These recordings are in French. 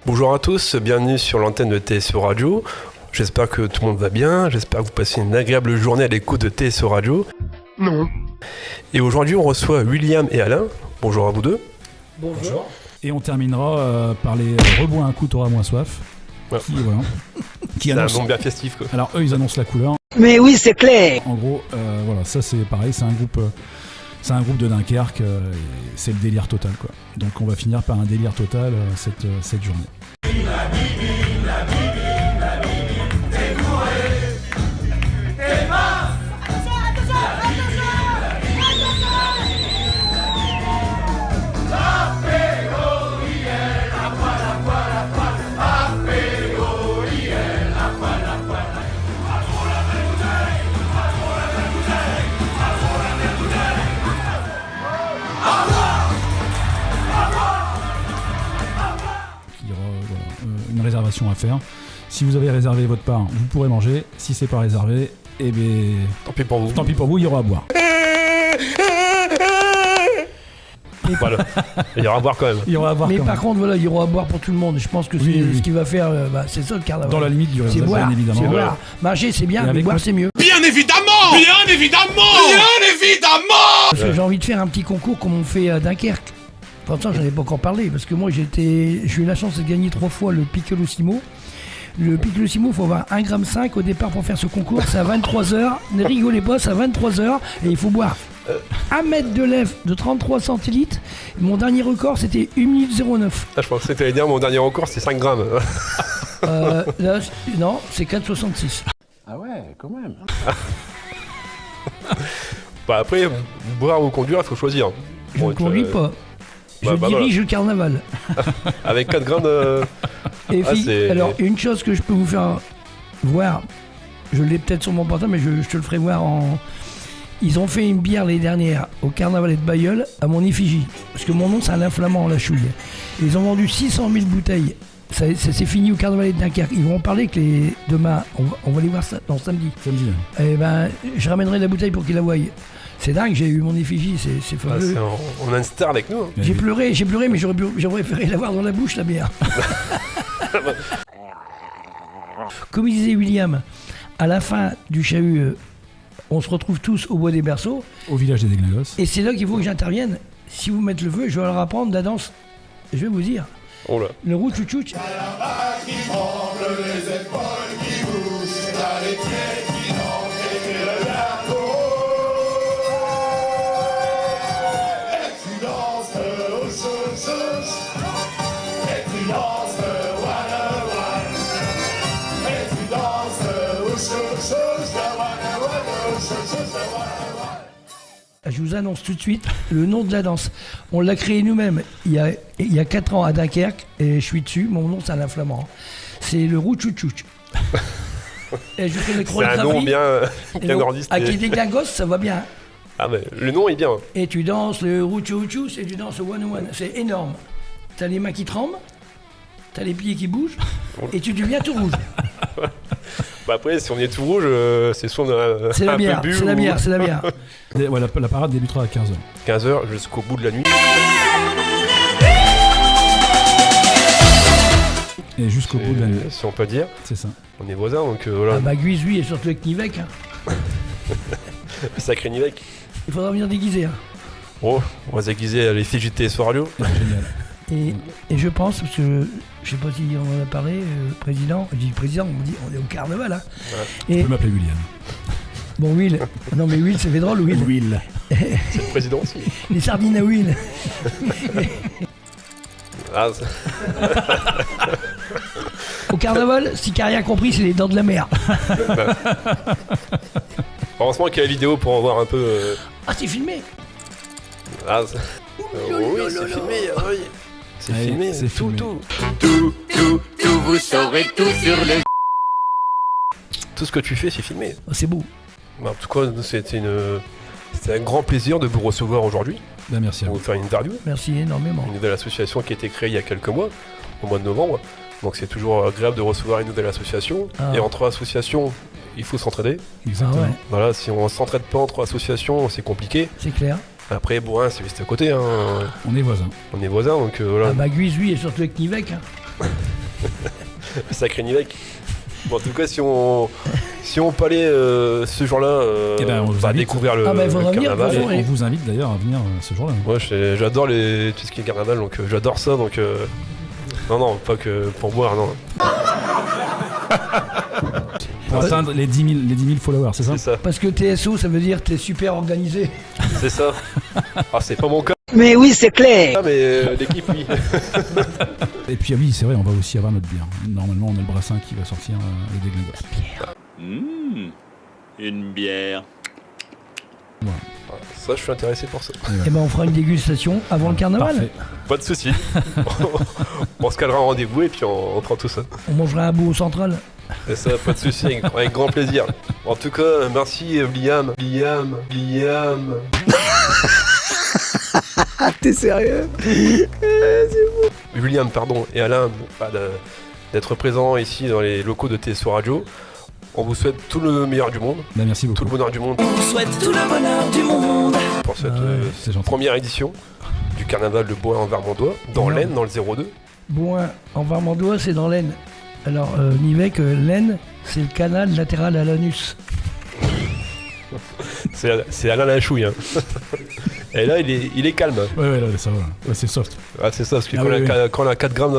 Bonjour à tous, bienvenue sur l'antenne de TSO Radio. J'espère que tout le monde va bien, j'espère que vous passez une agréable journée à l'écoute de TSO Radio. Non. Et aujourd'hui on reçoit William et Alain. Bonjour à vous deux. Bonjour. Et on terminera par les Rebois un coup, t'auras moins soif. Ouais. Qui C'est un annonce... nom bien festif quoi. Alors eux ils annoncent la couleur. Mais oui, c'est clair. En gros, voilà, ça c'est pareil, c'est un groupe de Dunkerque, et c'est le délire total quoi. Donc on va finir par un délire total cette journée. Une réservation à faire. Si vous avez réservé votre part, vous pourrez manger. Si c'est pas réservé, eh bien, Tant pis pour vous. tant pis pour vous, il y aura à boire. Voilà. Il y aura à boire quand même. Il y aura à boire Mais quand par même. contre, voilà, il y aura à boire pour tout le monde. Je pense que Oui, oui. ce qu'il va faire, c'est ça le carnaval. Dans la limite du c'est raisonnable, boire, bien évidemment. c'est boire. Manger, c'est bien, Et mais avec boire, notre- c'est mieux. Bien évidemment. Bien évidemment. Parce que j'ai envie de faire un petit concours comme on fait à Dunkerque. Pourtant, j'en ai pas encore parlé, parce que moi, j'ai eu la chance de gagner 3 fois le Piccolissimo. Le Piccolissimo, il faut avoir 1,5 g au départ pour faire ce concours. C'est à 23h. Ne rigolez pas, c'est à 23h. Et il faut boire 1 mètre de lèvre de 33 centilitres. Mon dernier record, c'était 1 minute 09. Ah, je pensais que t'allais dire mon dernier record c'est 5 grammes. Là, non, c'est 4,66. Ah ouais, quand même. Bah après, boire ou conduire, il faut choisir. Je Bon, ne conduis pas. Je bah, dirige le carnaval. Avec 4 grammes Et Ah, c'est- alors, une chose que je peux vous faire voir, je l'ai peut-être sur mon portable, mais je te le ferai voir en. Ils ont fait une bière l'année dernière au carnaval de Bayeul à mon effigie. Parce que mon nom, c'est Alain Flamand, la chouille. Ils ont vendu 600 000 bouteilles. Ça s'est fini au carnaval de Dunkerque. Ils vont en parler que demain, on va les voir ça, non, samedi. Samedi. Eh ben, je ramènerai la bouteille pour qu'ils la voient. C'est dingue, j'ai eu mon effigie, c'est Ah, fabuleux. on a une star avec nous. Hein. J'ai pleuré, mais j'aurais préféré l'avoir dans la bouche, la bière. Comme il disait William, à la fin du chahut, on se retrouve tous au bois des berceaux, Au village des Déglingos. et c'est là qu'il faut que j'intervienne. Si vous mettez le feu, je vais leur apprendre la danse. Je vais vous dire, Oh là. le roux tchouch. Je vous annonce tout de suite le nom de la danse. On l'a créé nous-mêmes il y a 4 ans à Dunkerque et je suis dessus. Mon nom, c'est Alain Flamand. C'est le roux tchouch. Et je fais les C'est un chorégraphies. nom bien Et donc, enregistré. avec les déglingos, ça va bien. Ah mais le nom est bien. Et tu danses le roux tchouch et tu danses le one-one. C'est énorme. T'as les mains qui tremblent, t'as les pieds qui bougent et tu deviens tout rouge. Bah après, si on est tout rouge, c'est soit on a C'est la un bière, peu bu c'est la ou bière, c'est la bière. Voilà, la parade débutera à 15h. 15h jusqu'au bout de la nuit. Et jusqu'au bout de la nuit. Si on peut dire, C'est ça. on est voisins, donc voilà, Ah bah Guise, lui, et surtout avec Nivek. Hein. sacré Nivek. Il faudra venir déguiser. Hein. Oh, on va se déguiser à l'effigie de TSO Radio. Génial. Et je pense, parce que je sais pas si on en a parlé, président, je dis président, on me dit on est au carnaval. Hein. Tu Et peux m'appeler William. bon, Will, non mais Will, ça fait drôle, Will. Will. C'est le président aussi. Les sardines à Will. Ah, Au carnaval, si t'as rien compris, c'est les dents de la mer. heureusement qu'il y a la vidéo pour en voir un peu. Ah, c'est filmé. Ah, oui, c'est filmé, oui. C'est Ouais, filmé, c'est tout, filmé. tout. Tout, vous saurez tout sur le. Tout ce que tu fais, c'est filmé. Oh, c'est beau. Bah, en tout cas, c'était un grand plaisir de vous recevoir aujourd'hui, Ben, merci à pour vous. vous faire une interview. Merci énormément. Une nouvelle association qui a été créée il y a quelques mois, au mois de novembre. Donc c'est toujours agréable de recevoir une nouvelle association. Ah. Et entre associations, il faut s'entraider. Ah Exactement. ouais, Voilà, si on s'entraide pas entre associations, c'est compliqué. c'est clair. Après, Bourrin, c'est juste à côté. Hein. On est voisins. On est voisins, donc voilà. Ah bah Guise, lui, et surtout avec Nivek. Hein. Sacré Nivek. Bon, en tout cas, si on peut aller ce jour-là, Eh ben, on vous va invite. découvrir le, Ah, bah, il faudra le venir, carnaval. de toute façon, On vous invite d'ailleurs à venir ce jour-là. Moi, j'adore tout ce qui est carnaval, donc j'adore ça. Donc, non, pas que pour boire, non. Pour atteindre les 10 000 followers, c'est ça? C'est ça, Parce que TSO, ça veut dire t'es super organisé. c'est ça. Ah, c'est pas mon cas, Mais oui, c'est clair. mais l'équipe, oui. Et puis oui, c'est vrai, on va aussi avoir notre bière. Normalement, on a le brassin qui va sortir le déglingos. Une bière. Ça, je suis intéressé pour ça. Et ben on fera une dégustation avant le carnaval. Parfait. Pas de soucis. On se calera un rendez-vous et puis on prend tout ça. On mangera un bout au central. Et ça, pas de soucis, avec grand plaisir. En tout cas, merci Liam. T'es sérieux? William, pardon, et Alain, d'être présents ici dans les locaux de TSO Radio. On vous souhaite tout le meilleur du monde, Bah, merci tout beaucoup. le bonheur du monde On vous souhaite tout le bonheur du monde. pour cette C'est gentil. première édition du carnaval de Bois en Vermandois, dans l'Aisne, dans le 02. Bon, en Vermandois, c'est dans l'Aisne. Alors, Nivek, l'Aisne, c'est le canal latéral à l'anus. C'est Alain Lachouille. Hein. Et là, il est calme. Ouais, là, ça va. Ouais, c'est soft. Ah, c'est ça, parce que Ah quand, oui, quand on a 4 grammes,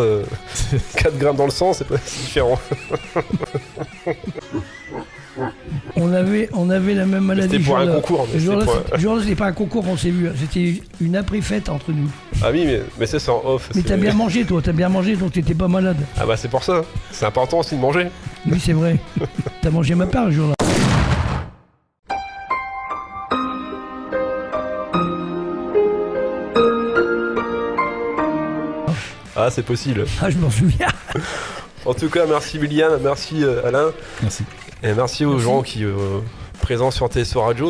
4 grammes dans le sang, c'est différent. On avait la même maladie. C'était pour un jour-là. concours. Mais Ce jour-là, c'était pour un- c'était pas un concours qu'on s'est vu. C'était une après-fête entre nous. Ah oui, mais ça, c'est en off. Mais c'est- t'as bien mangé, toi. T'as bien mangé, donc t'étais pas malade. Ah bah c'est pour ça. C'est important aussi de manger. Oui, c'est vrai. T'as mangé ma part le jour-là. Ah, c'est possible. Ah, je m'en souviens. En tout cas, merci William, merci Alain, Merci. et merci aux gens qui présents sur TSO Radio.